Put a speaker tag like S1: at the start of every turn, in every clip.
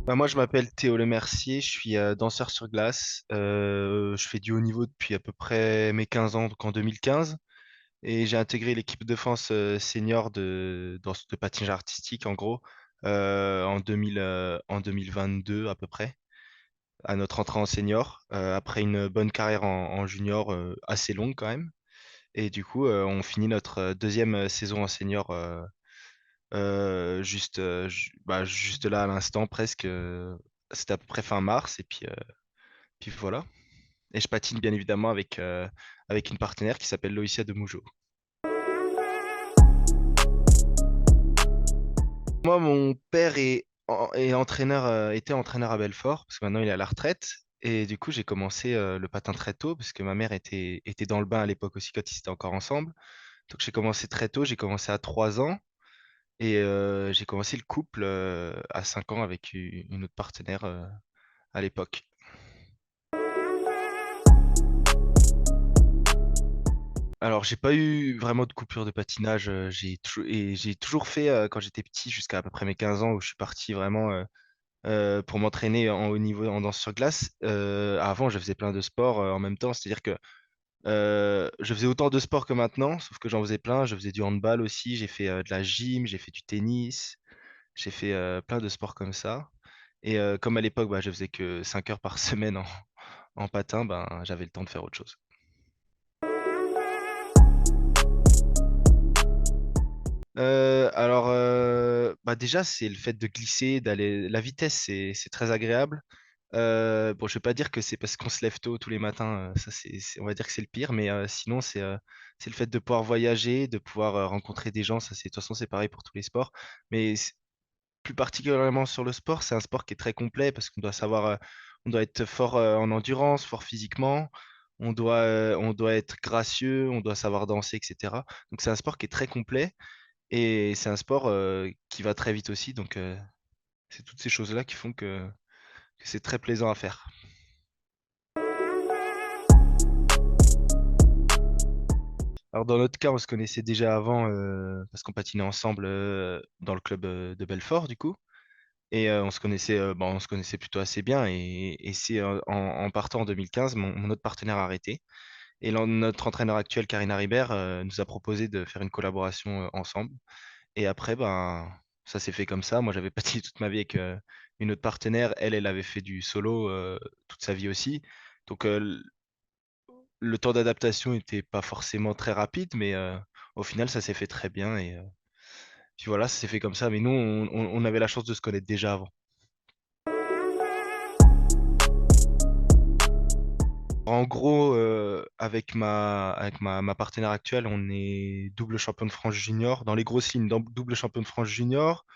S1: Bah, moi, je m'appelle Théo Le Mercier, je suis danseur sur glace. Je fais du haut niveau depuis à peu près mes 15 ans, donc en 2015. Et j'ai intégré l'équipe de France senior de patinage artistique, en gros, en 2022 à peu près, à notre entrée en senior, après une bonne carrière en junior assez longue quand même. Et du coup, on finit notre deuxième saison en senior juste là à l'instant presque. C'était à peu près fin mars puis voilà. Et je patine bien évidemment avec une partenaire qui s'appelle Loïcia de Mougeot. Moi, mon père est entraîneur, était entraîneur à Belfort parce que maintenant il est à la retraite. Et du coup, j'ai commencé le patin très tôt parce que ma mère était dans le bain à l'époque aussi quand ils étaient encore ensemble. Donc j'ai commencé très tôt, j'ai commencé à 3 ans. Et j'ai commencé le couple à 5 ans avec une autre partenaire à l'époque. Alors, j'ai pas eu vraiment de coupure de patinage. J'ai toujours fait quand j'étais petit, jusqu'à à peu près mes 15 ans, où je suis parti vraiment pour m'entraîner en haut niveau en danse sur glace. Avant, je faisais plein de sports en même temps, c'est-à-dire que je faisais autant de sports que maintenant, sauf que j'en faisais plein. Je faisais du handball aussi, j'ai fait de la gym, j'ai fait du tennis, j'ai fait plein de sports comme ça. Et comme à l'époque, bah, je faisais que 5 heures par semaine en patin, ben, j'avais le temps de faire autre chose. Bah déjà, c'est le fait de glisser, d'aller. La vitesse, c'est très agréable. Bon, je vais pas dire que c'est parce qu'on se lève tôt tous les matins, ça on va dire que c'est le pire, mais sinon, c'est le fait de pouvoir voyager, de pouvoir rencontrer des gens, ça c'est, de toute façon, c'est pareil pour tous les sports. Mais plus particulièrement sur le sport, c'est un sport qui est très complet parce qu'on doit savoir, on doit être fort en endurance, fort physiquement, on doit être gracieux, on doit savoir danser, etc. Donc c'est un sport qui est très complet et c'est un sport qui va très vite aussi. Donc c'est toutes ces choses-là qui font que c'est très plaisant à faire. Alors dans notre cas, on se connaissait déjà avant parce qu'on patinait ensemble dans le club de Belfort du coup. Et on se connaissait plutôt assez bien. Et c'est en partant en 2015, mon autre partenaire a arrêté. Et notre entraîneur actuel, Karina Ribert, nous a proposé de faire une collaboration ensemble. Et après, ben, ça s'est fait comme ça. Moi, j'avais patiné toute ma vie avec une autre partenaire. Elle avait fait du solo toute sa vie aussi. Donc, le temps d'adaptation n'était pas forcément très rapide, mais au final, ça s'est fait très bien. Et puis voilà, ça s'est fait comme ça. Mais nous, on avait la chance de se connaître déjà avant. En gros, avec ma partenaire actuelle, on est double champion de France junior. Dans les grosses lignes, double champion de France junior.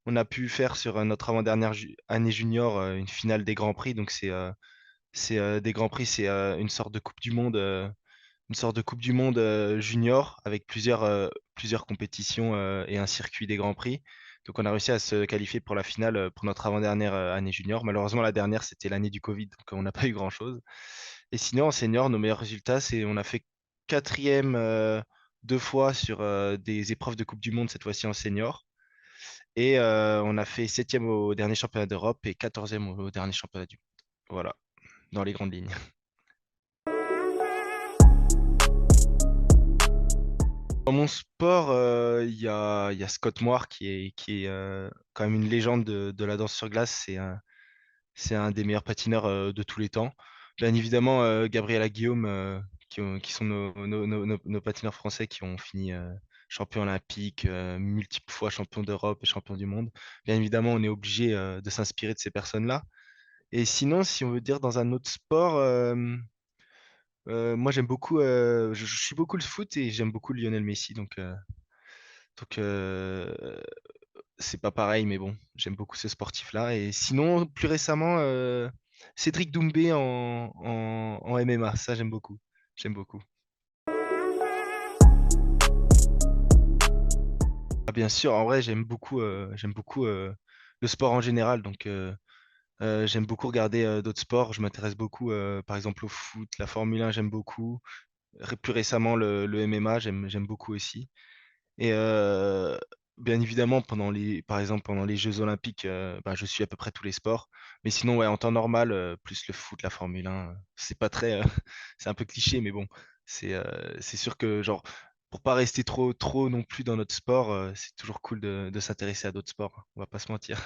S1: On a pu faire sur notre avant-dernière année junior une finale des Grands Prix. Donc des Grands Prix, c'est une sorte de Coupe du Monde, junior avec plusieurs compétitions et un circuit des Grands Prix. Donc on a réussi à se qualifier pour la finale pour notre avant-dernière année junior. Malheureusement, la dernière, c'était l'année du Covid, donc on n'a pas eu grand-chose. Et sinon, en senior, nos meilleurs résultats, c'est on a fait quatrième 2 fois sur des épreuves de Coupe du Monde, cette fois-ci en senior. Et on a fait septième au dernier championnat d'Europe et quatorzième au dernier championnat du monde. Voilà, dans les grandes lignes. Dans mon sport, il y a Scott Moir qui est quand même une légende de la danse sur glace. C'est un des meilleurs patineurs de tous les temps. Bien évidemment, Gabriela Guillaume, qui sont nos patineurs français qui ont fini champion olympique, multiples fois champion d'Europe et champion du monde. Bien évidemment, on est obligé de s'inspirer de ces personnes-là. Et sinon, si on veut dire dans un autre sport, moi j'aime beaucoup, je suis beaucoup le foot et j'aime beaucoup Lionel Messi. Donc c'est pas pareil, mais bon, j'aime beaucoup ce sportif-là. Et sinon, plus récemment, Cédric Doumbé en MMA, ça j'aime beaucoup. J'aime beaucoup. Ah, bien sûr, en vrai, j'aime beaucoup le sport en général. Donc, j'aime beaucoup regarder d'autres sports. Je m'intéresse beaucoup, par exemple, au foot, la Formule 1, j'aime beaucoup. Plus récemment, le MMA, j'aime beaucoup aussi. Et bien évidemment, par exemple, pendant les Jeux Olympiques, bah, je suis à peu près tous les sports. Mais sinon, ouais, en temps normal, plus le foot, la Formule 1, c'est pas très, c'est un peu cliché, mais bon, c'est sûr que, genre, pour pas rester trop non plus dans notre sport, c'est toujours cool de s'intéresser à d'autres sports, hein, on va pas se mentir.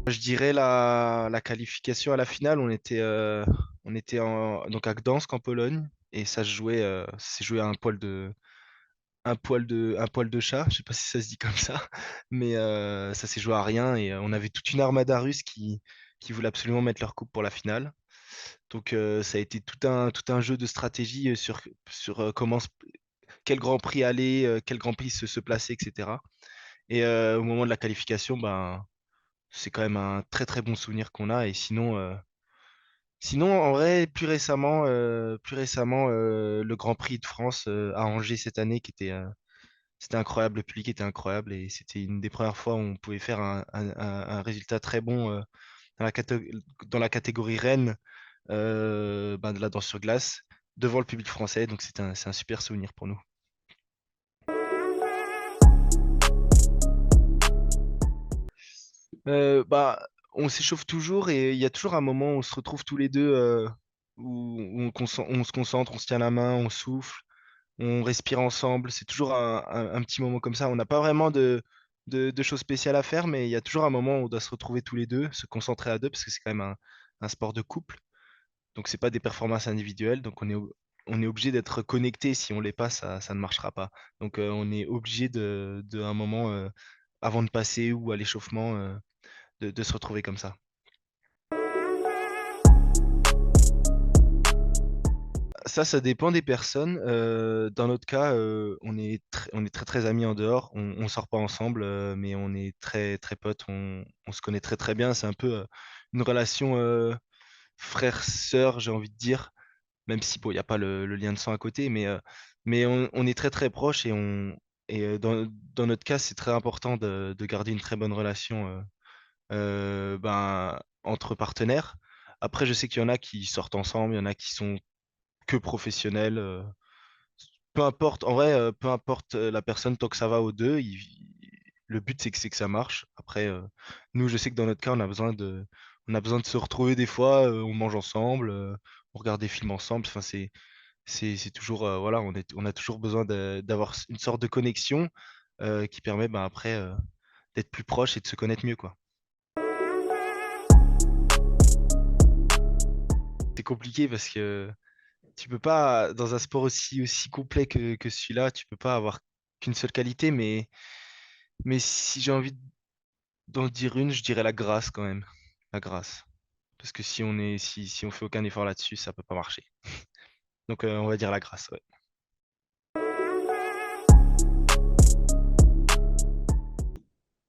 S1: Je dirais la qualification à la finale, donc à Gdansk en Pologne, et ça se jouait, c'est joué à un poil de chat, je sais pas si ça se dit comme ça, mais ça s'est joué à rien et on avait toute une armada russe qui voulait absolument mettre leur coupe pour la finale. Donc ça a été tout un jeu de stratégie sur quel Grand Prix aller, quel Grand Prix se placer, etc. Et au moment de la qualification, ben, c'est quand même un très très bon souvenir qu'on a. Et sinon en vrai, plus récemment le Grand Prix de France à Angers cette année c'était incroyable, le public était incroyable et c'était une des premières fois où on pouvait faire un résultat très bon dans dans la catégorie reine ben, de la danse sur glace devant le public français. Donc c'est un super souvenir pour nous. Bah, on s'échauffe toujours et il y a toujours un moment où on se retrouve tous les deux où on se concentre, on se tient la main, on souffle, on respire ensemble. C'est toujours un petit moment comme ça. On n'a pas vraiment de choses spéciales à faire, mais il y a toujours un moment où on doit se retrouver tous les deux, se concentrer à deux, parce que c'est quand même un sport de couple. Donc, c'est pas des performances individuelles. Donc, on est obligé d'être connecté. Si on l'est pas, ça ne marchera pas. Donc, on est obligé de un moment, avant de passer ou à l'échauffement, de se retrouver comme ça. Ça dépend des personnes. Dans notre cas, on est très très amis en dehors. On sort pas ensemble, mais on est très très potes. On se connaît très très bien. C'est un peu une relation frère-sœur, j'ai envie de dire. Même si bon, il n'y a pas le lien de sang à côté, mais on est très très proches et dans notre cas, c'est très important de garder une très bonne relation ben, entre partenaires. Après, je sais qu'il y en a qui sortent ensemble, il y en a qui sont que professionnels. Peu importe, en vrai, peu importe la personne, tant que ça va aux deux, le but c'est que ça marche. Après, nous, je sais que dans notre cas, on a besoin de se retrouver des fois, on mange ensemble, on regarde des films ensemble. Enfin, c'est toujours, voilà, on a toujours besoin d'avoir une sorte de connexion qui permet, ben, après, d'être plus proche et de se connaître mieux, quoi. C'est compliqué parce que tu peux pas, dans un sport aussi complet que celui-là, tu peux pas avoir qu'une seule qualité, mais si j'ai envie d'en dire une, je dirais la grâce quand même. La grâce. Parce que si on fait aucun effort là-dessus, ça peut pas marcher. Donc on va dire la grâce, ouais.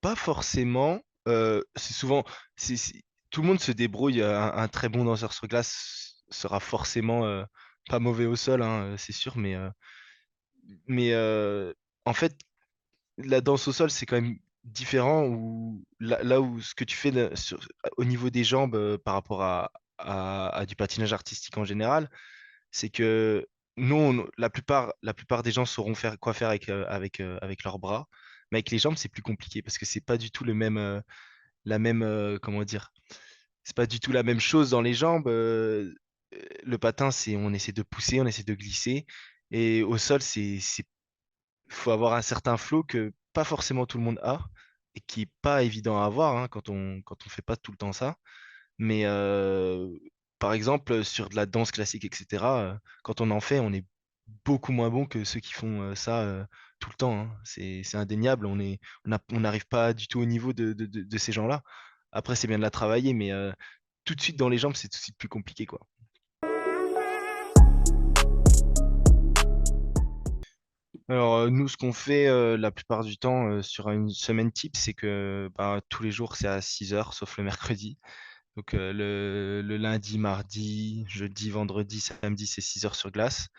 S1: Pas forcément. C'est souvent. Tout le monde se débrouille. Un très bon danseur sur glace sera forcément pas mauvais au sol, hein, c'est sûr, mais en fait, la danse au sol, c'est quand même différent là où ce que tu fais au niveau des jambes par rapport à du patinage artistique en général, c'est que nous, la plupart des gens sauront faire quoi faire avec leurs bras, mais avec les jambes, c'est plus compliqué parce que c'est pas du tout comment dire, c'est pas du tout la même chose dans les jambes. Le patin, on essaie de pousser, on essaie de glisser, et au sol, faut avoir un certain flow que pas forcément tout le monde a et qui est pas évident à avoir hein, quand on fait pas tout le temps ça. Mais par exemple, sur de la danse classique, etc., quand on en fait, on est beaucoup moins bon que ceux qui font ça tout le temps, hein. C'est indéniable. On n'arrive pas du tout au niveau de ces gens-là. Après, c'est bien de la travailler, mais tout de suite dans les jambes, c'est tout de suite plus compliqué, quoi. Alors, nous, ce qu'on fait la plupart du temps sur une semaine type, c'est que bah, tous les jours, c'est à 6 heures, sauf le mercredi. Donc, le lundi, mardi, jeudi, vendredi, samedi, c'est 6 heures sur glace.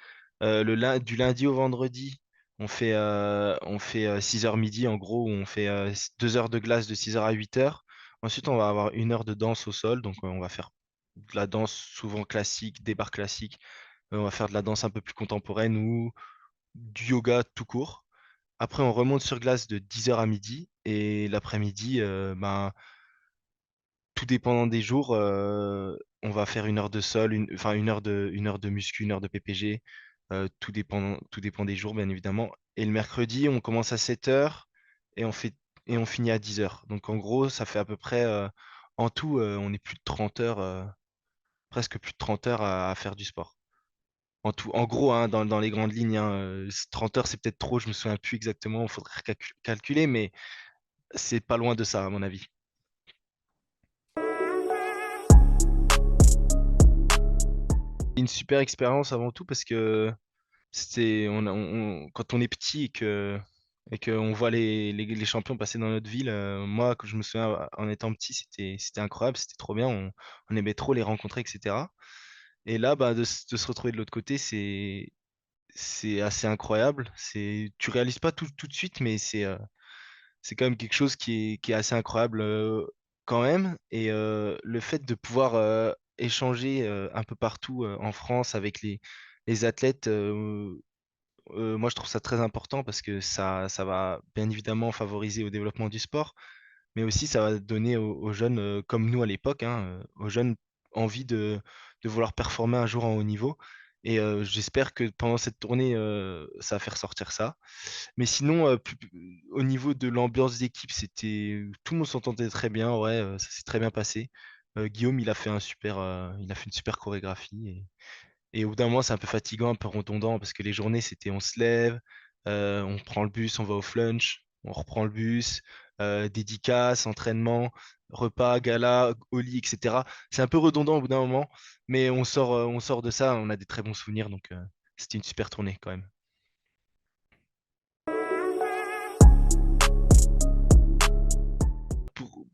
S1: Du lundi au vendredi, on fait 6 heures midi, en gros, où on fait 2 heures de glace de 6 heures à 8 heures. Ensuite, on va avoir 1 heure de danse au sol. Donc, on va faire de la danse souvent classique, des barres classiques, On va faire de la danse un peu plus contemporaine ou du yoga tout court. Après, on remonte sur glace de 10 heures à midi. Et l'après-midi, ben, tout dépendant des jours, on va faire 1 heure de sol, enfin 1 heure de muscu, 1 heure de PPG. Tout dépend des jours, bien évidemment. Et le mercredi, on commence à 7 heures et on finit à 10 heures. Donc en gros, ça fait à peu près, en tout, on est plus de 30 heures, presque plus de 30 heures à faire du sport. En tout, en gros, hein, dans les grandes lignes, hein, 30 heures, c'est peut-être trop, je me souviens plus exactement, il faudrait calculer, mais c'est pas loin de ça, à mon avis. Une super expérience avant tout parce que quand on est petit et qu'on voit les champions passer dans notre ville, moi, que je me souviens en étant petit, c'était incroyable, c'était trop bien, on aimait trop les rencontrer, etc. Et là, bah, de se retrouver de l'autre côté, c'est assez incroyable. Tu réalises pas tout de suite, mais c'est quand même quelque chose qui est assez incroyable quand même. Et le fait de pouvoir échanger un peu partout en France avec les athlètes, moi je trouve ça très important parce que ça va bien évidemment favoriser au développement du sport, mais aussi ça va donner aux jeunes comme nous à l'époque, hein, aux jeunes envie de vouloir performer un jour en haut niveau. Et j'espère que pendant cette tournée, ça va faire sortir ça. Mais sinon, au niveau de l'ambiance d'équipe, tout le monde s'entendait très bien. Ouais, ça s'est très bien passé. Guillaume, il a fait une super chorégraphie. Et au bout d'un moment, c'est un peu fatigant, un peu redondant parce que les journées, c'était on se lève, on prend le bus, on va au flunch, on reprend le bus, dédicace, entraînement, repas, gala, au lit, etc. C'est un peu redondant au bout d'un moment, mais on sort de ça, on a des très bons souvenirs, donc c'était une super tournée quand même.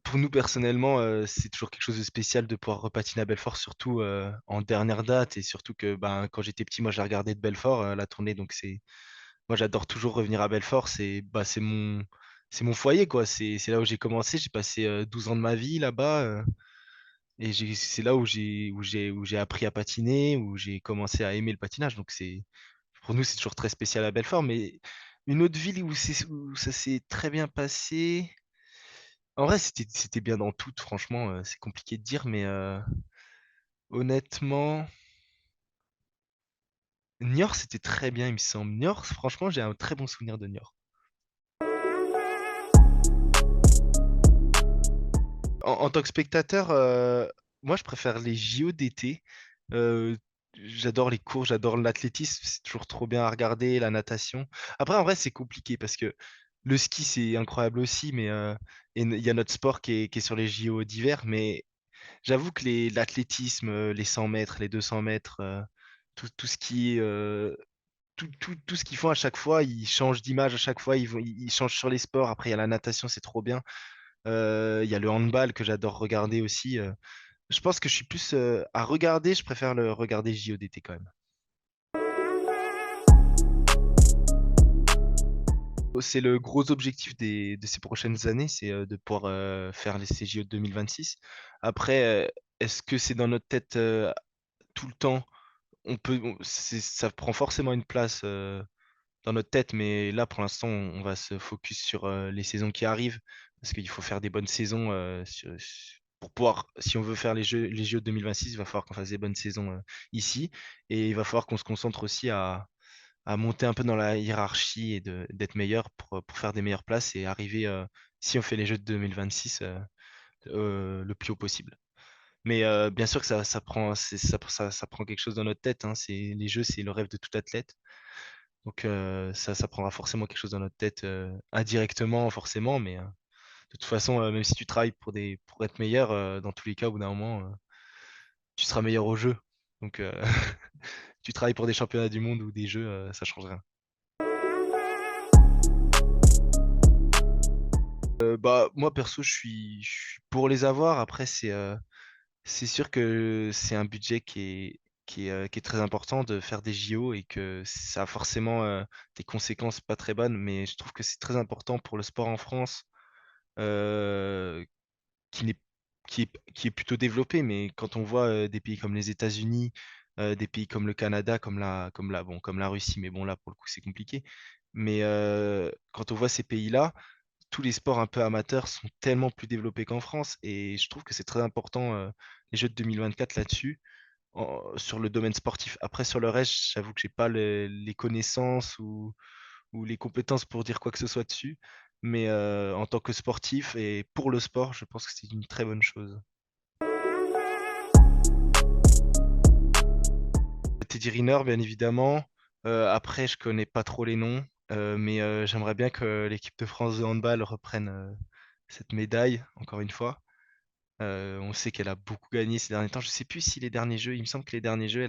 S1: Pour nous personnellement, c'est toujours quelque chose de spécial de pouvoir repatiner à Belfort, surtout en dernière date, et surtout que ben, quand j'étais petit, moi j'ai regardé de Belfort la tournée, donc moi j'adore toujours revenir à Belfort, c'est mon foyer quoi, c'est là où j'ai commencé, j'ai passé 12 ans de ma vie là-bas, et c'est là où j'ai appris à patiner, où j'ai commencé à aimer le patinage, donc pour nous c'est toujours très spécial à Belfort, mais une autre ville où ça s'est très bien passé. En vrai, c'était bien dans toutes, franchement, c'est compliqué de dire, mais honnêtement, Niort, c'était très bien, il me semble. Niort, franchement, j'ai un très bon souvenir de Niort. En tant que spectateur, moi, je préfère les JO d'été. Euh, j'adore les cours, j'adore l'athlétisme, c'est toujours trop bien à regarder, la natation. Après, en vrai, c'est compliqué parce que le ski, c'est incroyable aussi, mais et il y a notre sport qui est sur les JO d'hiver, mais j'avoue que l'athlétisme, les 100 mètres, les 200 mètres, tout ce qui est, tout ce qu'ils font à chaque fois, ils changent d'image à chaque fois, ils changent sur les sports. Après, il y a la natation, c'est trop bien. Il y a le handball que j'adore regarder aussi. Je pense que je suis plus à regarder, je préfère le regarder JODT quand même. C'est le gros objectif de ces prochaines années, c'est de pouvoir faire ces JO de 2026. Après, est-ce que c'est dans notre tête tout le temps? Ça prend forcément une place dans notre tête, mais là, pour l'instant, on va se focus sur les saisons qui arrivent, parce qu'il faut faire des bonnes saisons pour pouvoir, si on veut faire les Jeux de 2026, il va falloir qu'on fasse des bonnes saisons ici, et il va falloir qu'on se concentre aussi à monter un peu dans la hiérarchie et d'être meilleur pour faire des meilleures places et arriver, si on fait les Jeux de 2026, le plus haut possible. Mais bien sûr que ça prend, ça prend quelque chose dans notre tête, hein. Les Jeux, c'est le rêve de tout athlète. Donc ça prendra forcément quelque chose dans notre tête, indirectement forcément, mais de toute façon, même si tu travailles pour être meilleur, dans tous les cas, au bout d'un moment, tu seras meilleur au jeu. Donc tu travailles pour des championnats du monde ou des jeux, ça change rien. Bah moi perso, je suis pour les avoir. Après, c'est sûr que c'est un budget qui est très important de faire des JO et que ça a forcément des conséquences pas très bonnes, mais je trouve que c'est très important pour le sport en France, euh, qui n'est, qui est plutôt développé, mais quand on voit des pays comme les États-Unis, des pays comme le Canada, comme la Russie, mais bon, là, pour le coup, c'est compliqué. Mais quand on voit ces pays-là, tous les sports un peu amateurs sont tellement plus développés qu'en France, et je trouve que c'est très important, les Jeux de 2024 là-dessus, sur le domaine sportif. Après, sur le reste, j'avoue que j'ai pas les connaissances ou les compétences pour dire quoi que ce soit dessus. Mais en tant que sportif et pour le sport, je pense que c'est une très bonne chose. Teddy Riner, bien évidemment. Après, je connais pas trop les noms, mais j'aimerais bien que l'équipe de France de handball reprenne cette médaille, encore une fois. On sait qu'elle a beaucoup gagné ces derniers temps. Je sais plus si les derniers jeux, il me semble que les derniers jeux,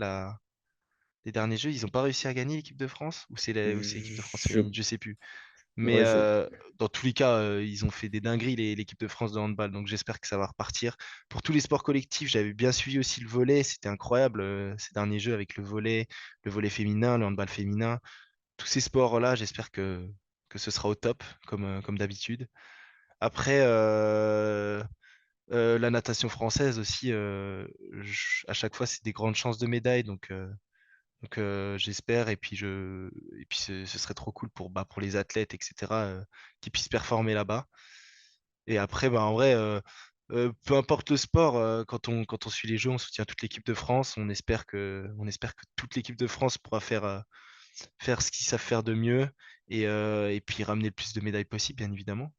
S1: ils n'ont pas réussi à gagner l'équipe de France, ou c'est l'équipe de France
S2: Je,
S1: féminine, je sais plus. Mais
S2: ouais, je,
S1: dans tous les cas, ils ont fait des dingueries, l'équipe de France de handball. Donc j'espère que ça va repartir. Pour tous les sports collectifs, j'avais bien suivi aussi le volley. C'était incroyable ces derniers jeux avec le volley féminin, le handball féminin. Tous ces sports-là, j'espère que ce sera au top, comme d'habitude. Après, la natation française aussi, à chaque fois, c'est des grandes chances de médaille. Donc j'espère, et puis ce serait trop cool pour les athlètes, etc., qui puissent performer là-bas. Et après, bah, en vrai, peu importe le sport, quand on suit les Jeux, on soutient toute l'équipe de France. On espère que toute l'équipe de France pourra faire ce qu'ils savent faire de mieux et puis ramener le plus de médailles possible, bien évidemment.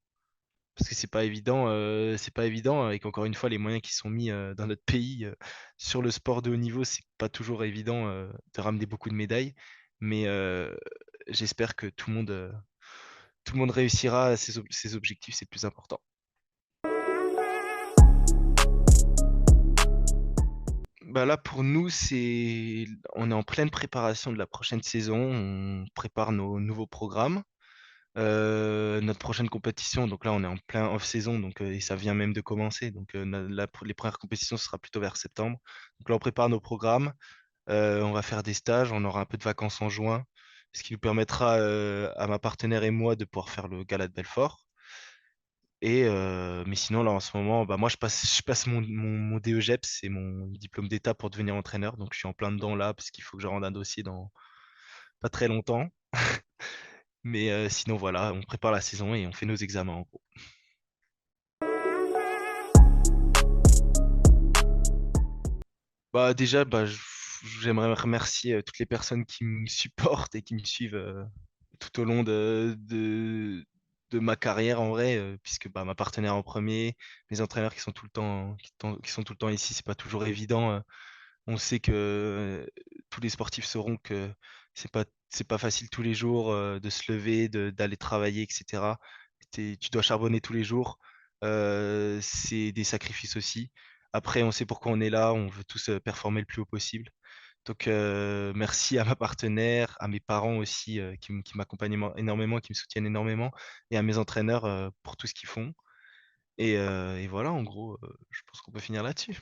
S1: Parce que c'est pas évident avec encore une fois les moyens qui sont mis dans notre pays sur le sport de haut niveau, c'est pas toujours évident de ramener beaucoup de médailles, mais j'espère que tout le monde réussira ses objectifs, c'est le plus important. Bah là pour nous, on est en pleine préparation de la prochaine saison, on prépare nos nouveaux programmes. Notre prochaine compétition, donc là on est en plein off-saison, et ça vient même de commencer. Les premières compétitions, ce sera plutôt vers septembre. Donc là on prépare nos programmes, on va faire des stages, on aura un peu de vacances en juin, ce qui nous permettra à ma partenaire et moi de pouvoir faire le gala de Belfort. Mais sinon là en ce moment, bah, moi je passe mon DEGEPS, c'est mon diplôme d'état pour devenir entraîneur. Donc je suis en plein dedans là parce qu'il faut que je rende un dossier dans pas très longtemps. Mais sinon voilà, on prépare la saison et on fait nos examens en gros. Bah déjà, j'aimerais remercier toutes les personnes qui me supportent et qui me suivent tout au long de ma carrière en vrai, puisque bah, ma partenaire en premier, mes entraîneurs qui sont tout le temps, qui sont tout le temps ici, c'est pas toujours évident. On sait que tous les sportifs sauront que c'est pas facile tous les jours de se lever, d'aller travailler, etc. Tu dois charbonner tous les jours. C'est des sacrifices aussi. Après, on sait pourquoi on est là. On veut tous performer le plus haut possible. Donc, merci à ma partenaire, à mes parents aussi qui m'accompagnent énormément, qui me soutiennent énormément, et à mes entraîneurs pour tout ce qu'ils font. Et voilà, en gros, je pense qu'on peut finir là-dessus.